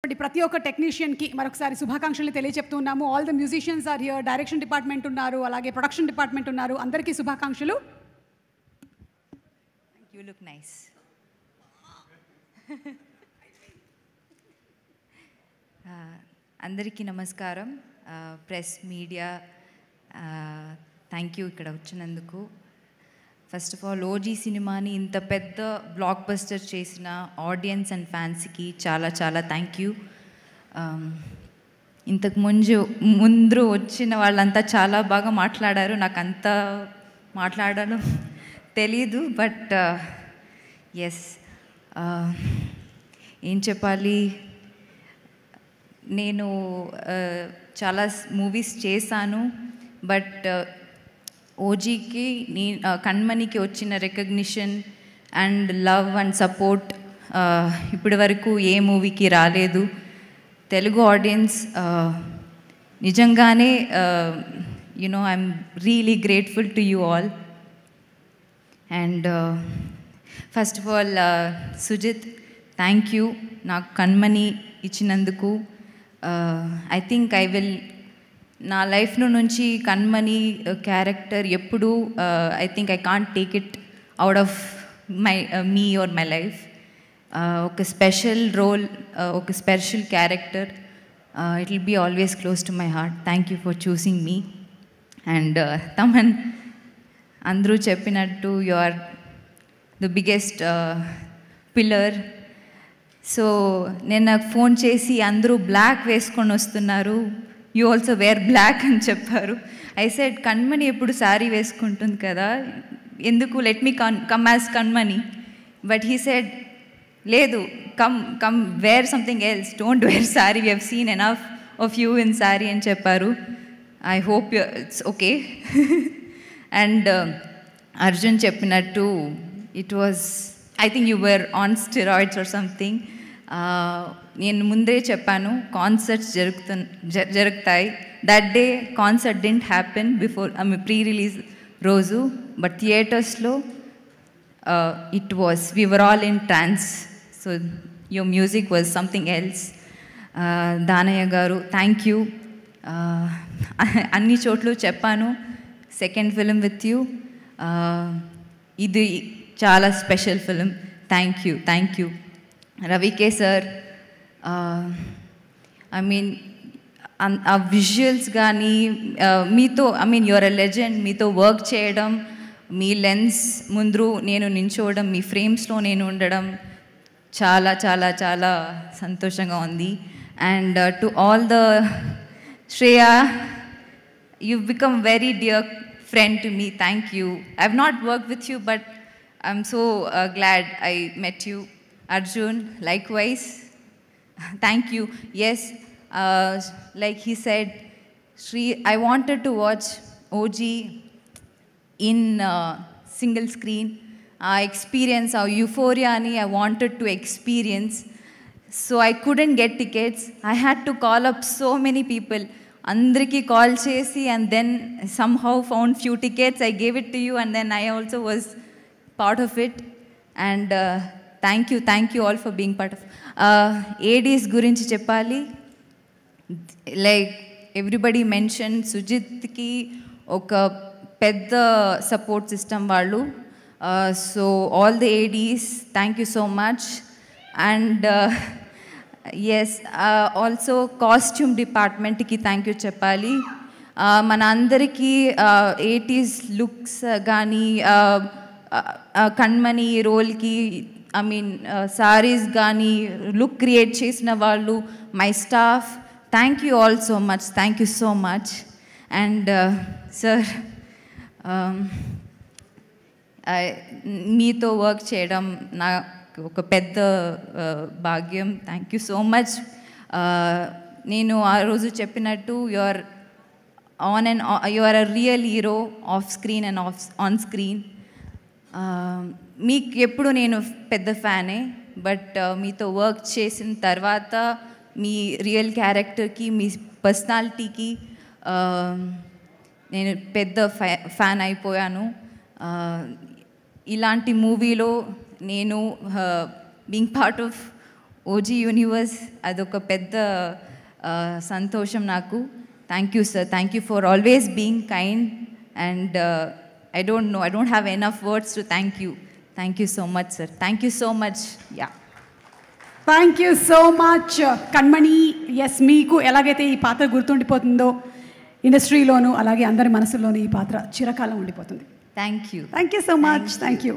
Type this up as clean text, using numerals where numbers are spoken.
ప్రతి ఒక్క టెక్నీషియన్కి మరొకసారి శుభాకాంక్షలు తెలియజెప్తున్నాము. All the musicians are here, direction department ఉన్నారు, అలాగే ప్రొడక్షన్ డిపార్ట్మెంట్ ఉన్నారు. అందరికీ శుభాకాంక్షలు. You look nice. అందరికీ నమస్కారం. ప్రెస్ మీడియా థ్యాంక్ యూ ఇక్కడ వచ్చినందుకు. ఫస్ట్ ఆఫ్ ఆల్ ఓజీ సినిమాని ఇంత పెద్ద బ్లాక్ బస్టర్ చేసిన ఆడియన్స్ అండ్ ఫ్యాన్స్కి చాలా చాలా థ్యాంక్ యూ. ఇంతకు ముందు వచ్చిన వాళ్ళంతా చాలా బాగా మాట్లాడారు. నాకు అంత మాట్లాడడం తెలీదు, బట్ ఎస్ ఏం చెప్పాలి, నేను చాలా మూవీస్ చేశాను, బట్ ఓజీకి కణ్మణికి వచ్చిన recognition and love and support ఇప్పటి వరకు ఏ మూవీకి రాలేదు. తెలుగు ఆడియన్స్ నిజంగానే I'm really grateful to you all. And first of all Sujeeth, thank you నాకు కణ్మణి ఇచ్చినందుకు. ఐ థింక్ నా లైఫ్లో నుంచి కణ్మణి క్యారెక్టర్ ఎప్పుడు I think I can't take it out of me or my life. ఒక స్పెషల్ రోల్, ఒక special character. It will be always close to my heart. Thank you for choosing me. And Thaman, అందరూ చెప్పినట్టు you are the biggest pillar. So నేను నాకు phone చేసి అందరూ black వేసుకొని వస్తున్నారు, యూ ఆల్సో వేర్ బ్లాక్ అని చెప్పారు. ఐ సెడ్ కణ్మణి ఎప్పుడు శారీ వేసుకుంటుంది కదా, ఎందుకు let me come as Kanmani. But he said లేదు, come wear something else, don't wear sari, we have seen enough of you in sari అని చెప్పారు. I hope it's okay. And Arjun చెప్పినట్టు it was, I think you were on steroids or something. నేను ముందే చెప్పాను concerts జరుగుతాయి. That day concert didn't happen before pre release రోజు, but థియేటర్స్లో it was, we were all in trans. So your music was something else. Danayya గారు, thank you. అన్ని చోట్ల చెప్పాను, సెకండ్ ఫిలిం విత్ యూ, ఇది చాలా special film. Thank you, thank you. రవికే sir, I mean ఆ visuals కానీ మీతో, యువర్ ఎ లెజెండ్, మీతో వర్క్ చేయడం, మీ లెన్స్ ముందు నేను నించోవడం, మీ ఫ్రేమ్స్లో నేను ఉండడం చాలా చాలా చాలా సంతోషంగా ఉంది. And to all the Shreya, you've become very dear friend to me. Thank you. I've not worked with you, but I'm so glad I met you. Arjun, likewise. Thank you. Yes, like he said, Shri, I wanted to watch OG in single screen. Experience our euphoria ani I wanted to experience. So I couldn't get tickets. I had to call up so many people. Andriki call chesi, and then somehow found few tickets. I gave it to you, and then I also was part of it. And thank you all for being part of. ADs gurinchi cheppali, like everybody mentioned, Sujitki oka pedda support system vallu. So all the ADs, thank you so much. And yes, also costume department ki thank you cheppali. మన అందరికీ 80s looks కానీ కణ్మణి రోల్కి సారీస్ కానీ look create చేసిన వాళ్ళు, my staff, thank you all so much. Thank you so much. And sir, మీతో work చేయడం నాకు ఒక పెద్ద భాగ్యం. Thank you so much. నేను ఆ రోజు చెప్పినట్టు you are you are a real hero off screen and on screen. మీకు ఎప్పుడు నేను పెద్ద ఫ్యానే, బట్ మీతో వర్క్ చేసిన తర్వాత మీ రియల్ క్యారెక్టర్కి, మీ పర్సనాలిటీకి నేను పెద్ద ఫ్యాన్ అయిపోయాను. ఇలాంటి మూవీలో నేను being part of OG universe అదొక పెద్ద సంతోషం నాకు. Thank you sir, thank you for always being kind and I don't have enough words to thank you. Thank you so much, sir. Thank you so much. Yeah. Thank you so much Kanmani. Yes, మీకు ఎలాగైతే ఈ పాత్ర గుర్తుండిపోతుందో ఇండస్ట్రీలోనూ అలాగే అందరి మనసులోనూ ఈ పాత్ర చిరకాలం ఉండిపోతుంది. Thank you. Thank you so much. Thank you.